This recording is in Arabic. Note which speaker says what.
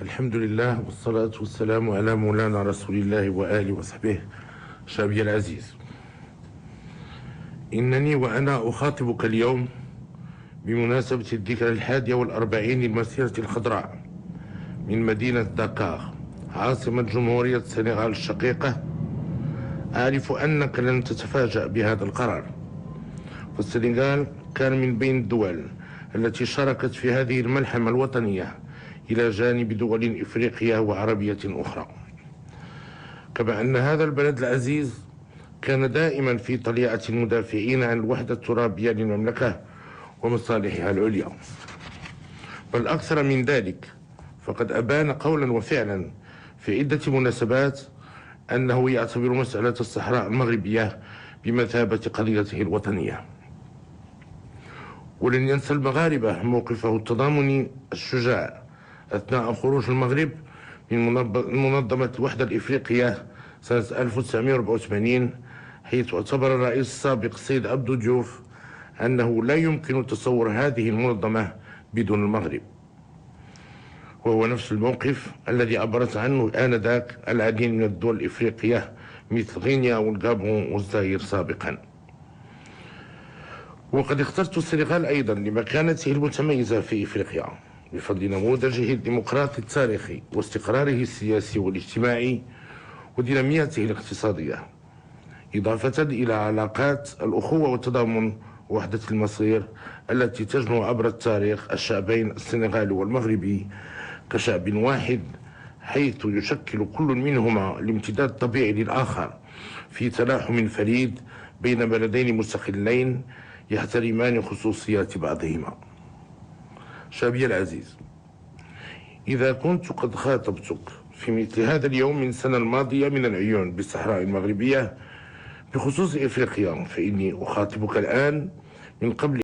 Speaker 1: الحمد لله والصلاة والسلام على مولانا رسول الله وآله وصحبه. شابي العزيز، إنني وأنا أخاطبك اليوم بمناسبة الذكرى 41 للمسيرة الخضراء من مدينة داكار عاصمة جمهورية السنغال الشقيقة. أعرف أنك لن تتفاجأ بهذا القرار، فالسنغال كان من بين الدول التي شاركت في هذه الملحمة الوطنية إلى جانب دول إفريقية وعربية أخرى، كما أن هذا البلد العزيز كان دائما في طليعة المدافعين عن الوحدة الترابية للمملكة ومصالحها العليا. بل أكثر من ذلك، فقد أبان قولا وفعلا في عدة مناسبات أنه يعتبر مسألة الصحراء المغربية بمثابة قضيته الوطنية. ولن ينسى المغاربة موقفه التضامني الشجاع أثناء خروج المغرب من منظمة الوحدة الإفريقية سنة 1984، حيث اعتبر الرئيس السابق السيد عبدو ديوف أنه لا يمكن تصور هذه المنظمة بدون المغرب، وهو نفس الموقف الذي عبرت عنه آنذاك العديد من الدول الإفريقية مثل غينيا والغابون والزائر سابقا. وقد اخترت السنغال أيضا لمكانته المتميزة في إفريقيا بفضل نموذجه الديمقراطي التاريخي واستقراره السياسي والاجتماعي وديناميته الاقتصادية، إضافة إلى علاقات الأخوة والتضامن ووحدة المصير التي تجمع عبر التاريخ الشعبين السنغالي والمغربي كشعب واحد، حيث يشكل كل منهما الامتداد الطبيعي للآخر في تلاحم فريد بين بلدين مستقلين يحترمان خصوصيات بعضهما. شابي العزيز، إذا كنت قد خاطبتك في مثل هذا اليوم من السنة الماضية من العيون بالصحراء المغربية بخصوص إفريقيا، فإني أخاطبك الآن من قبل